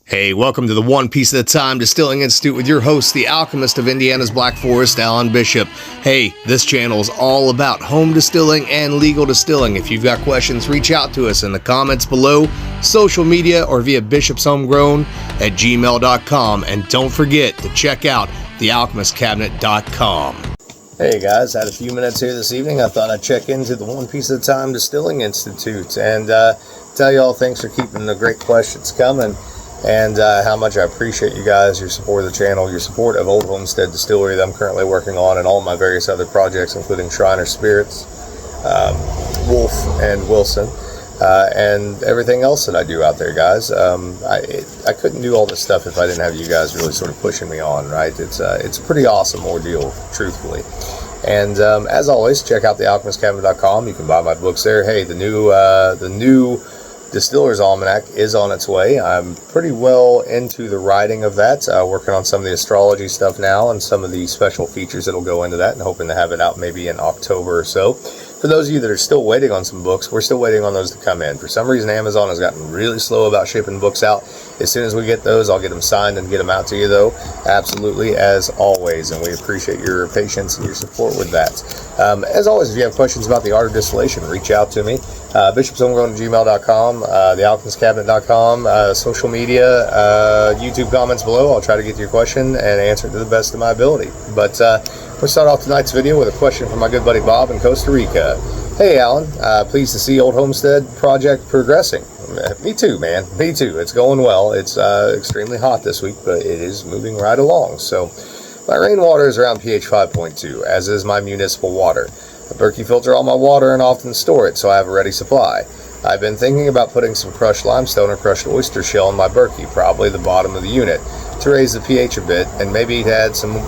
Hey, welcome to the One Piece at a Time Distilling Institute with your host, the alchemist of Indiana's Black Forest, Alan Bishop. Hey, this channel is all about home distilling and legal distilling. If you've got questions, reach out to us in the comments below, social media, or via bishopshomegrown@gmail.com. And don't forget to check out thealchemistcabinet.com. Hey guys, had a few minutes here this evening. I thought I'd check into the One Piece at a Time Distilling Institute and tell y'all thanks for keeping the great questions coming. And how much I appreciate you guys, your support of the channel, your support of Old Homestead Distillery that I'm currently working on, and all my various other projects, including Shriner Spirits, Wolf, and Wilson, and everything else that I do out there, guys. I couldn't do all this stuff if I didn't have you guys really sort of pushing me on, right? It's a pretty awesome ordeal, truthfully. And as always, check out thealchemistcabinet.com. You can buy my books there. Hey, the new Distiller's Almanac is on its way. I'm pretty well into the writing of that, working on some of the astrology stuff now and some of the special features that'll go into that, and hoping to have it out maybe in October or so. For those of you that are still waiting on some books, we're still waiting on those to come in. For some reason, Amazon has gotten really slow about shipping books out. As soon as we get those, I'll get them signed and get them out to you, though, absolutely, as always, and we appreciate your patience and your support with that. As always, if you have questions about the art of distillation, reach out to me. bishopshomegrown@gmail.com, thealchemistcabinet.com, social media, YouTube comments below. I'll try to get to your question and answer it to the best of my ability. But we'll start off tonight's video with a question from my good buddy Bob in Costa Rica. Hey Alan, pleased to see Old Homestead project progressing. Me too, man. Me too. It's going well. It's extremely hot this week, but it is moving right along. So my rainwater is around pH 5.2, as is my municipal water. I Berkey filter all my water and often store it so I have a ready supply. I've been thinking about putting some crushed limestone or crushed oyster shell in my Berkey, probably the bottom of the unit, to raise the pH a bit and maybe to add some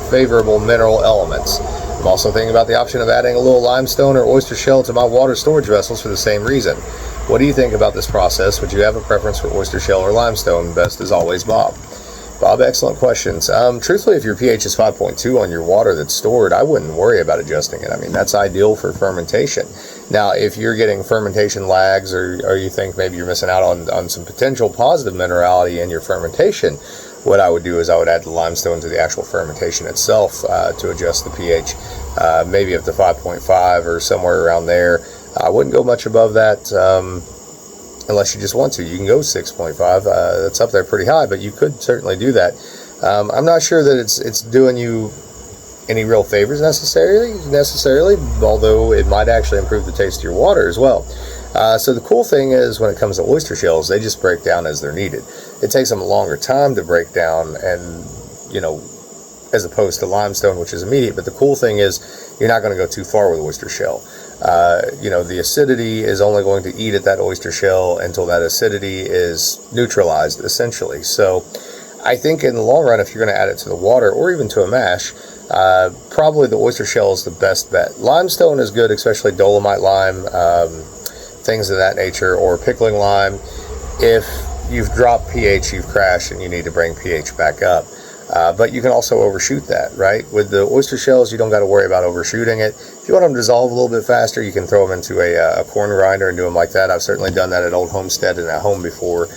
favorable mineral elements. I'm also thinking about the option of adding a little limestone or oyster shell to my water storage vessels for the same reason. What do you think about this process? Would you have a preference for oyster shell or limestone? Best as always, Bob. Bob, excellent questions. Truthfully, if your pH is 5.2 on your water that's stored, I wouldn't worry about adjusting it. I mean, that's ideal for fermentation. Now, if you're getting fermentation lags or you think maybe you're missing out on some potential positive minerality in your fermentation, what I would do is I would add the limestone to the actual fermentation itself to adjust the pH, maybe up to 5.5 or somewhere around there. I wouldn't go much above that. Unless you just want to. You can go 6.5. That's up there pretty high, but you could certainly do that. I'm not sure that it's doing you any real favors necessarily, although it might actually improve the taste of your water as well. So the cool thing is when it comes to oyster shells, they just break down as they're needed. It takes them a longer time to break down, and as opposed to limestone, which is immediate. But the cool thing is you're not going to go too far with oyster shell. The acidity is only going to eat at that oyster shell until that acidity is neutralized, essentially. So I think in the long run, if you're going to add it to the water or even to a mash, probably the oyster shell is the best bet. Limestone is good, especially dolomite lime, things of that nature, or pickling lime. If you've dropped pH, you've crashed, and you need to bring pH back up. But you can also overshoot that, right? With the oyster shells, you don't got to worry about overshooting it. If you want them to dissolve a little bit faster, you can throw them into a corn grinder and do them like that. I've certainly done that at Old Homestead and at home before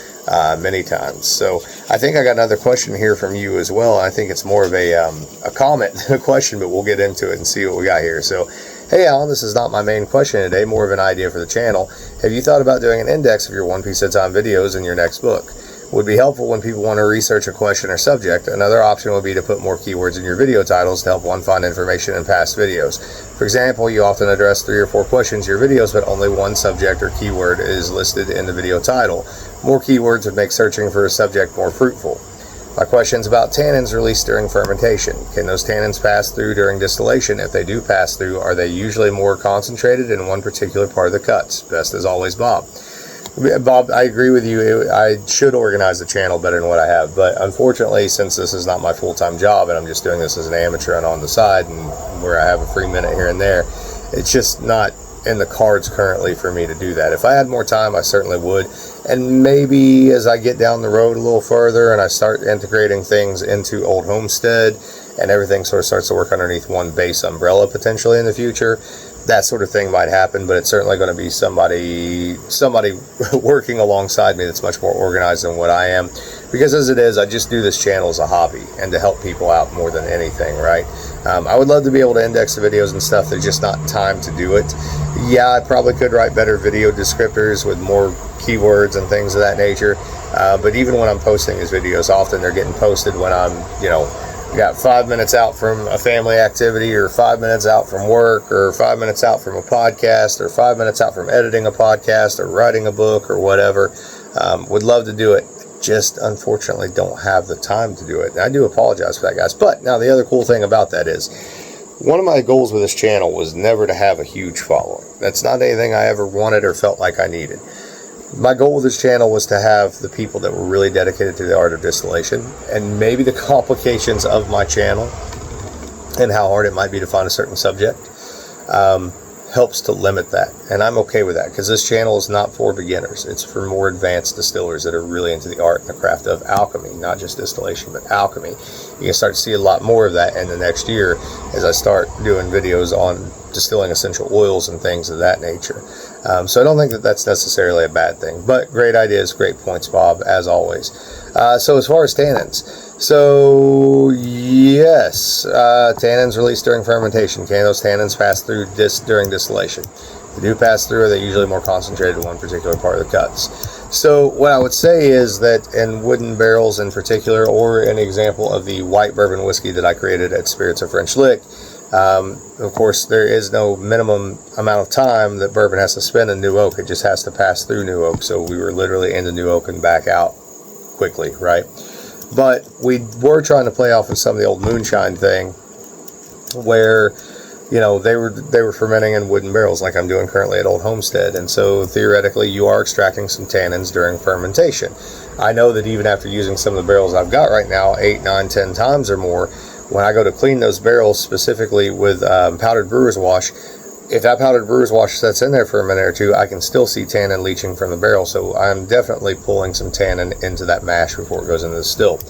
many times. So I think I got another question here from you as well. I think it's more of a comment than a question, but we'll get into it and see what we got here. So, hey Alan, this is not my main question today, more of an idea for the channel. Have you thought about doing an index of your One Piece at a Time videos in your next book? Would be helpful when people want to research a question or subject. Another option would be to put more keywords in your video titles to help one find information in past videos. For example, you often address 3 or 4 questions in your videos, but only one subject or keyword is listed in the video title. More keywords would make searching for a subject more fruitful. My question is about tannins released during fermentation. Can those tannins pass through during distillation? If they do pass through, are they usually more concentrated in one particular part of the cuts? Best as always, Bob. Bob, I agree with you. I should organize the channel better than what I have, but unfortunately, since this is not my full-time job and I'm just doing this as an amateur and on the side and where I have a free minute here and there, it's just not in the cards currently for me to do that. If I had more time, I certainly would, and maybe as I get down the road a little further and I start integrating things into Old Homestead and everything sort of starts to work underneath one base umbrella potentially in the future, that sort of thing might happen, but it's certainly going to be somebody working alongside me that's much more organized than what I am. because as it is, I just do this channel as a hobby and to help people out more than anything, right? I would love to be able to index the videos and stuff. There's just not time to do it. Yeah, I probably could write better video descriptors with more keywords and things of that nature. But even when I'm posting these videos, often they're getting posted when I'm, got 5 minutes out from a family activity, or 5 minutes out from work, or 5 minutes out from a podcast, or 5 minutes out from editing a podcast, or writing a book, or whatever. Would love to do it. Just unfortunately don't have the time to do it. And I do apologize for that, guys. But now the other cool thing about that is, one of my goals with this channel was never to have a huge following. That's not anything I ever wanted or felt like I needed. My goal with this channel was to have the people that were really dedicated to the art of distillation, and maybe the complications of my channel and how hard it might be to find a certain subject helps to limit that. And I'm okay with that, because this channel is not for beginners. It's for more advanced distillers that are really into the art and the craft of alchemy, not just distillation, but alchemy. You can start to see a lot more of that in the next year as I start doing videos on distilling essential oils and things of that nature. So I don't think that that's necessarily a bad thing, but great ideas, great points, Bob, as always. So as far as tannins, so yes, tannins released during fermentation. Can those tannins pass through during distillation? If they do pass through, are they usually more concentrated in one particular part of the cuts? So what I would say is that in wooden barrels in particular, or an example of the white bourbon whiskey that I created at Spirits of French Lick, of course, there is no minimum amount of time that bourbon has to spend in new oak. It just has to pass through new oak. So we were literally into new oak and back out quickly, right? But we were trying to play off of some of the old moonshine thing, where they were fermenting in wooden barrels like I'm doing currently at Old Homestead. And so theoretically you are extracting some tannins during fermentation. I know that even after using some of the barrels I've got right now 8, 9, 10 times or more, when I go to clean those barrels specifically with powdered brewer's wash, if that powdered brewer's wash sets in there for a minute or two, I can still see tannin leaching from the barrel. So I'm definitely pulling some tannin into that mash before it goes into the still.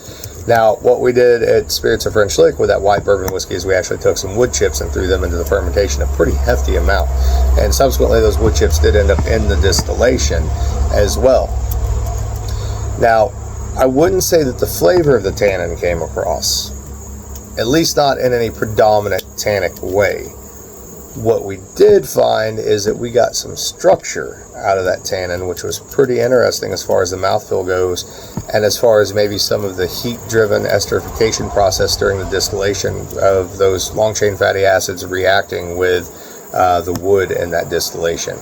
Now, what we did at Spirits of French Lick with that white bourbon whiskey is we actually took some wood chips and threw them into the fermentation, a pretty hefty amount. And subsequently, those wood chips did end up in the distillation as well. Now, I wouldn't say that the flavor of the tannin came across, at least not in any predominant tannic way. What we did find is that we got some structure out of that tannin, which was pretty interesting as far as the mouthfeel goes, and as far as maybe some of the heat-driven esterification process during the distillation of those long-chain fatty acids reacting with the wood in that distillation.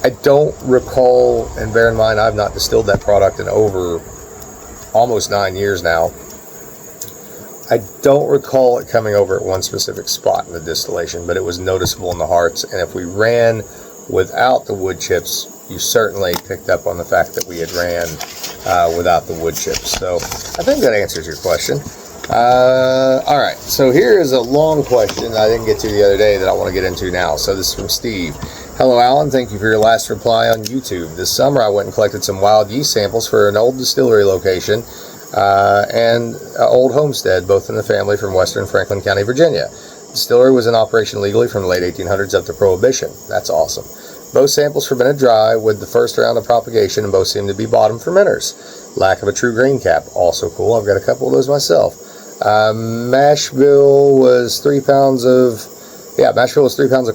I don't recall, and bear in mind I've not distilled that product in over almost 9 years now, I don't recall it coming over at one specific spot in the distillation, but it was noticeable in the hearts. And if we ran without the wood chips, you certainly picked up on the fact that we had ran without the wood chips. So I think that answers your question. All right, so here is a long question I didn't get to the other day that I want to get into now. So this is from Steve. Hello, Alan. Thank you for your last reply on YouTube. This summer I went and collected some wild yeast samples for an old distillery location and Old Homestead, both in the family from Western Franklin County, Virginia. The distillery was in operation legally from the late 1800s up to Prohibition. That's awesome. Both samples fermented dry with the first round of propagation, and both seem to be bottom fermenters. Lack of a true grain cap, also cool. I've got a couple of those myself. Mash bill was 3 pounds of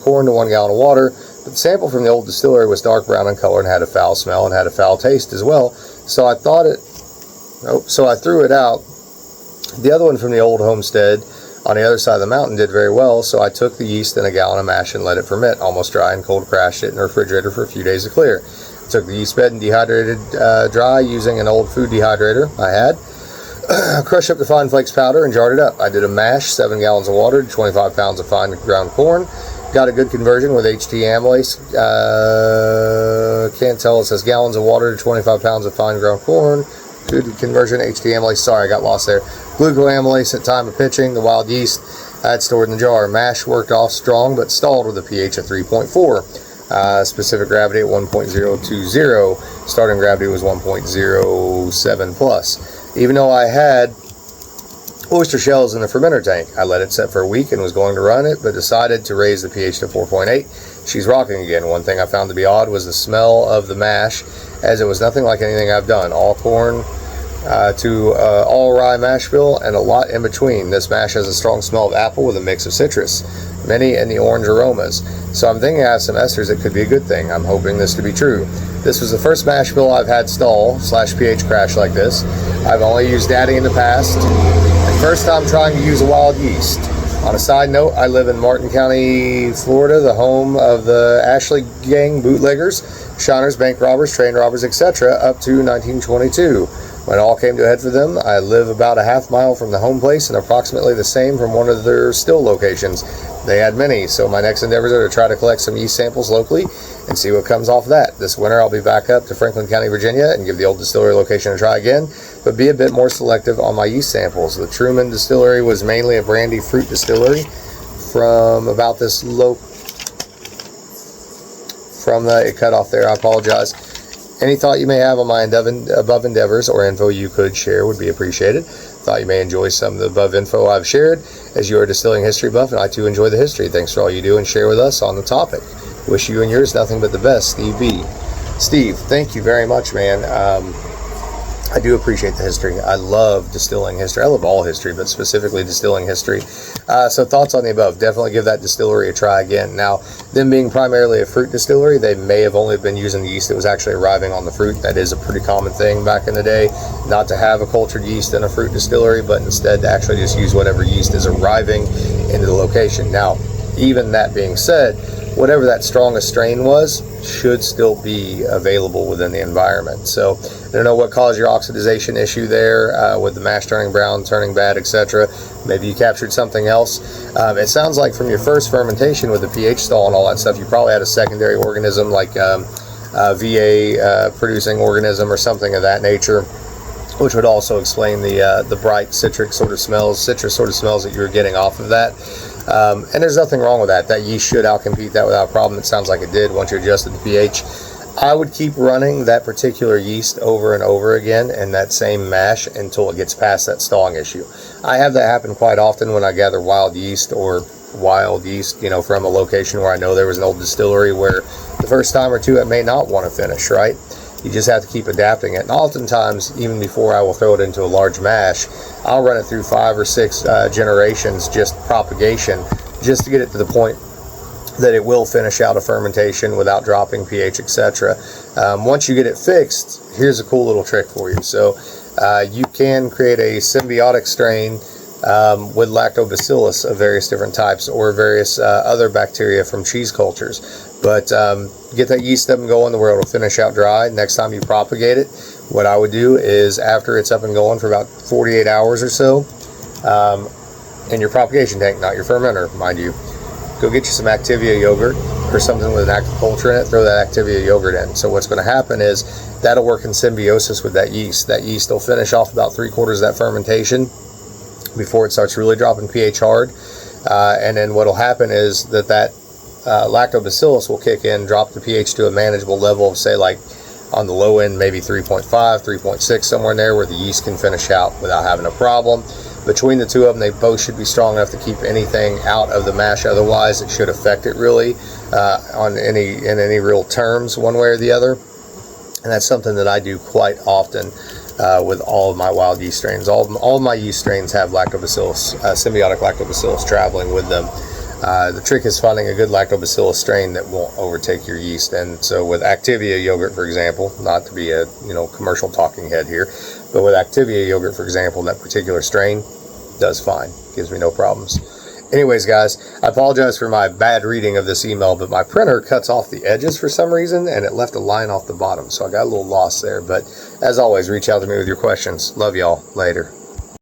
corn to 1 gallon of water. But the sample from the old distillery was dark brown in color and had a foul smell and had a foul taste as well. So I threw it out. The other one from the Old Homestead on the other side of the mountain did very well, so I took the yeast in a gallon of mash and let it ferment, almost dry, and cold crashed it in the refrigerator for a few days to clear. Took the yeast bed and dehydrated dry using an old food dehydrator I had. Crushed up the fine flakes powder and jarred it up. I did a mash, 7 gallons of water, 25 pounds of fine ground corn. Got a good conversion with HT amylase. Can't tell, it says gallons of water to 25 pounds of fine ground corn. Good conversion, HT amylase. Sorry, I got lost there. Glucoamylase at time of pitching. The wild yeast I had stored in the jar. Mash worked off strong, but stalled with a pH at 3.4. Specific gravity at 1.020. Starting gravity was 1.07 plus. Even though I had oyster shells in the fermenter tank, I let it set for a week and was going to run it, but decided to raise the pH to 4.8. She's rocking again. One thing I found to be odd was the smell of the mash, as it was nothing like anything I've done. All corn to all rye mash bill and a lot in between. This mash has a strong smell of apple with a mix of citrus, many in the orange aromas. So I'm thinking I have some esters that could be a good thing. I'm hoping this to be true. This was the first mash bill I've had stall / pH crash like this. I've only used Daddy in the past. And first time trying to use a wild yeast. On a side note, I live in Martin County, Florida, the home of the Ashley gang bootleggers, shiners, bank robbers, train robbers, etc. up to 1922. When it all came to a head for them, I live about a half mile from the home place and approximately the same from one of their still locations. They had many, so my next endeavors are to try to collect some yeast samples locally and see what comes off that. This winter I'll be back up to Franklin County, Virginia and give the old distillery location a try again, but be a bit more selective on my yeast samples. The Truman Distillery was mainly a brandy fruit distillery from about this low, it cut off there, I apologize. Any thought you may have on my above endeavors or info you could share would be appreciated. Thought you may enjoy some of the above info I've shared, as you are a distilling history buff and I too enjoy the history. Thanks for all you do and share with us on the topic. Wish you and yours nothing but the best, Steve B. Steve, thank you very much, man. I do appreciate the history. I love distilling history. I love all history, but specifically distilling history. So thoughts on the above. Definitely give that distillery a try again. Now, them being primarily a fruit distillery, they may have only been using the yeast that was actually arriving on the fruit. That is a pretty common thing back in the day, not to have a cultured yeast in a fruit distillery, but instead to actually just use whatever yeast is arriving into the location. Now, even that being said, whatever that strongest strain was should still be available within the environment. So I don't know what caused your oxidization issue there with the mash turning brown, turning bad, etc. Maybe you captured something else. It sounds like from your first fermentation with the pH stall and all that stuff, you probably had a secondary organism like VA producing organism or something of that nature, which would also explain the bright citrus sort of smells that you were getting off of that. And there's nothing wrong with that. That yeast should outcompete that without a problem. It sounds like it did once you adjusted the pH. I would keep running that particular yeast over and over again in that same mash until it gets past that stalling issue. I have that happen quite often when I gather wild yeast, you know, from a location where I know there was an old distillery where the first time or two it may not want to finish, right? You just have to keep adapting it. And oftentimes, even before I will throw it into a large mash, I'll run it through 5 or 6 generations, just propagation, just to get it to the point that it will finish out a fermentation without dropping pH, etc. Once you get it fixed, here's a cool little trick for you. So you can create a symbiotic strain with lactobacillus of various different types or various other bacteria from cheese cultures. But get that yeast up and going to where it'll finish out dry. Next time you propagate it, what I would do is after it's up and going for about 48 hours or so, in your propagation tank, not your fermenter, mind you, go get you some Activia yogurt or something with an active culture in it, throw that Activia yogurt in. So what's going to happen is that'll work in symbiosis with that yeast. That yeast will finish off about 3/4 of that fermentation before it starts really dropping pH hard. And then what'll happen is that lactobacillus will kick in, drop the pH to a manageable level of, say, like on the low end, maybe 3.5, 3.6, somewhere in there where the yeast can finish out without having a problem. Between the two of them, they both should be strong enough to keep anything out of the mash. Otherwise, it should affect it really in any real terms, one way or the other. And that's something that I do quite often with all of my wild yeast strains. All of my yeast strains have lactobacillus, symbiotic lactobacillus traveling with them. The trick is finding a good lactobacillus strain that won't overtake your yeast. And so with Activia yogurt, for example, not to be a commercial talking head here, but with Activia yogurt, for example, that particular strain does fine. Gives me no problems. Anyways, guys, I apologize for my bad reading of this email, but my printer cuts off the edges for some reason, and it left a line off the bottom, so I got a little lost there. But as always, reach out to me with your questions. Love y'all. Later.